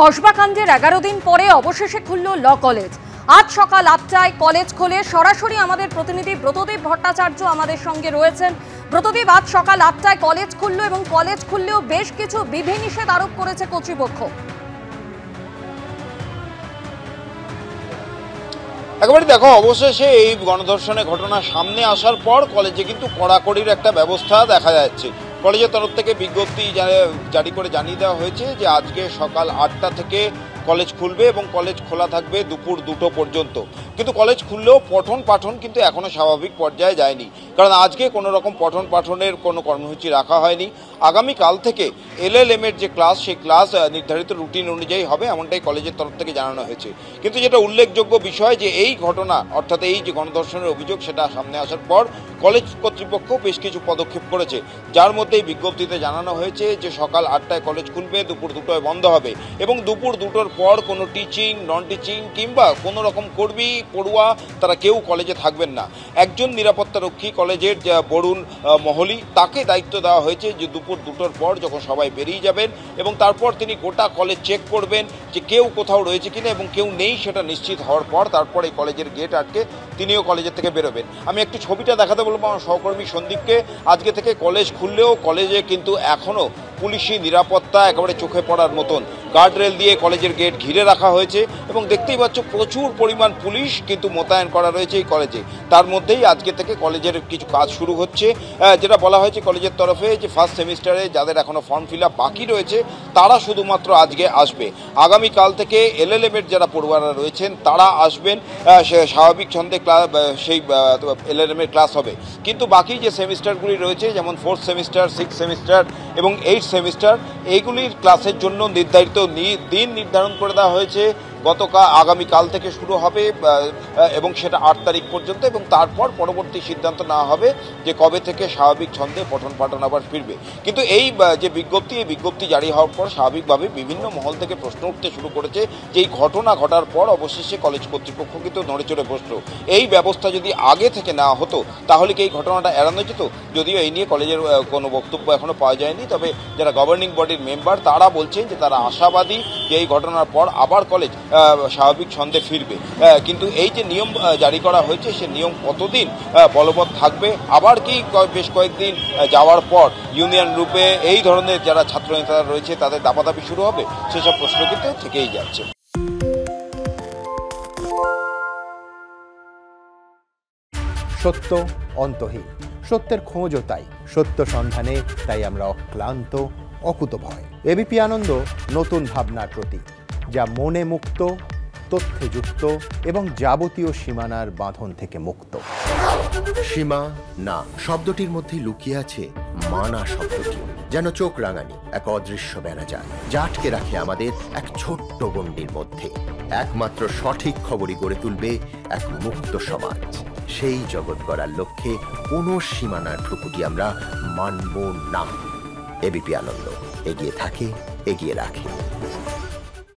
কসবা কাণ্ডের 11 দিন পরে অবশেষে খুলল ল কলেজ। আজ সকাল 8টায় কলেজ খোলে। সরাসরি আমাদের প্রতিনিধি ব্রতদেব ভট্টাচার্য আমাদের সঙ্গে রয়েছেন। ব্রতদেব, আজ সকাল 8টায় কলেজ খুলল এবং কলেজ খুললেও বেশ কিছু বিধিনিষেধ আরোপ করেছে কর্তৃপক্ষ। একেবারে দেখো, অবশেষে এই গণধর্ষণের ঘটনা সামনে আসার পর কলেজে কিন্তু কড়াকড়ির একটা ব্যবস্থা দেখা যাচ্ছে। কলেজের তরফ থেকে বিজ্ঞপ্তি জারি করে জানিয়ে দেওয়া হয়েছে যে আজকে সকাল 8টা থেকে কলেজ খুলবে এবং কলেজ খোলা থাকবে দুপুর 2টো পর্যন্ত। কিন্তু কলেজ খুললেও পঠন পাঠন কিন্তু এখনও স্বাভাবিক পর্যায়ে যায়নি, কারণ আজকে কোনো রকম পঠন পাঠনের কোনো কর্মসূচি রাখা হয়নি। আগামীকাল থেকে LLM এর যে ক্লাস, সেই ক্লাস নির্ধারিত রুটিন অনুযায়ী হবে, এমনটাই কলেজের তরফ থেকে জানানো হয়েছে। কিন্তু যেটা উল্লেখযোগ্য বিষয় যে এই ঘটনা, অর্থাৎ এই যে গণধর্ষণের অভিযোগ, সেটা সামনে আসার পর কলেজ কর্তৃপক্ষ বেশ কিছু পদক্ষেপ করেছে, যার মধ্যে এই বিজ্ঞপ্তিতে জানানো হয়েছে যে সকাল 8টায় কলেজ খুলবে, দুপুর 2টোয় বন্ধ হবে এবং দুপুর 2টোর পর কোনো টিচিং, নন টিচিং কিংবা কোনো রকম কর্মী, পড়ুয়া তারা কেউ কলেজে থাকবেন না। একজন নিরাপত্তারক্ষী কলেজের বরুণ মহলি, তাকে দায়িত্ব দেওয়া হয়েছে যে দুপুর 2টোর পর যখন সবাই বেরিয়ে যাবেন এবং তারপর তিনি গোটা কলেজ চেক করবেন যে কেউ কোথাও রয়েছে কিনা, এবং কেউ নেই সেটা নিশ্চিত হওয়ার পর তারপর এই কলেজের গেট আটকে তিনিও কলেজের থেকে বেরোবেন। আমি একটু ছবিটা দেখাতে বলবো আমার সহকর্মী সন্দীপকে। আজকে থেকে কলেজ খুললেও কলেজে কিন্তু এখনও পুলিশি নিরাপত্তা একেবারে চোখে পড়ার মতন। গার্ডরেল দিয়ে কলেজের গেট ঘিরে রাখা হয়েছে এবং দেখতেই পাচ্ছ প্রচুর পরিমাণ পুলিশ কিন্তু মোতায়েন করা রয়েছে এই কলেজে। তার মধ্যেই আজকে থেকে কলেজের কিছু কাজ শুরু হচ্ছে, যেটা বলা হয়েছে কলেজের তরফে যে ফার্স্ট সেমিস্টারে যাদের এখনও ফর্ম ফিল আপ বাকি রয়েছে তারা শুধুমাত্র আজকে আসবে। আগামীকাল থেকে LLM এর যারা পড়ুয়ারা রয়েছেন তারা আসবেন, স্বাভাবিক ছন্দে সেই LLM এর ক্লাস হবে। কিন্তু বাকি যে সেমিস্টারগুলি রয়েছে, যেমন 4th সেমিস্টার, 6th সেমিস্টার এবং 8th সেমিস্টার, এইগুলির ক্লাসের জন্য নির্ধারিত দিন নির্ধারণ করে দেওয়া হয়েছে। আগামীকাল থেকে শুরু হবে এবং সেটা 8 তারিখ পর্যন্ত, এবং তারপর পরবর্তী সিদ্ধান্ত নেওয়া হবে যে কবে থেকে স্বাভাবিক ছন্দে পঠন পাঠন আবার ফিরবে। কিন্তু এই যে বিজ্ঞপ্তি জারি হওয়ার পর স্বাভাবিকভাবে বিভিন্ন মহল থেকে প্রশ্ন উঠতে শুরু করেছে যে এই ঘটনা ঘটার পর অবশেষে কলেজ কর্তৃপক্ষ কিন্তু নড়ে চড়ে বসলো। এই ব্যবস্থা যদি আগে থেকে নেওয়া হতো তাহলে কি এই ঘটনাটা এড়ানো যেত? যদিও এই নিয়ে কলেজের কোনো বক্তব্য এখনও পাওয়া যায়নি, তবে যারা গভর্নিং বডির মেম্বার তারা বলছেন যে তারা আশাবাদী যে এই ঘটনার পর আবার কলেজ স্বাভাবিক ছন্দে ফিরবে। কিন্তু এই যে নিয়ম জারি করা হয়েছে, সে নিয়ম কতদিন বলবৎ থাকবে? আবার কি বেশ কয়েকদিন যাওয়ার পর ইউনিয়ন রূপে এই ধরনের যারা ছাত্রনেতারা রয়েছে তাদের দাপাদাপি শুরু হবে? সেসব প্রশ্ন কিন্তু থেকেই যাচ্ছে। সত্য অন্তহীন, সত্যের খোঁজও তাই, সত্য সন্ধানে তাই আমরা অক্লান্ত, অকুতভয়। এবিপি আনন্দ নতুন ভাবনার প্রতীক, যা মনে মুক্ত, তথ্যে যুক্ত এবং যাবতীয় সীমানার বাঁধন থেকে মুক্ত। সীমা না শব্দটির মধ্যে লুকিয়ে আছে মানা শব্দটি, যেন চোখ রাঙানি এক অদৃশ্য বেড়াজাল, যা আটকে রাখে আমাদের এক ছোট্ট গণ্ডির মধ্যে। একমাত্র সঠিক খবরই গড়ে তুলবে এক মুক্ত সমাজ। সেই জগৎ গড়ার লক্ষ্যে কোনো সীমানার ঠুকুটি আমরা মানব না। এবিপি আনন্দ এগিয়ে থাকে, এগিয়ে রাখে।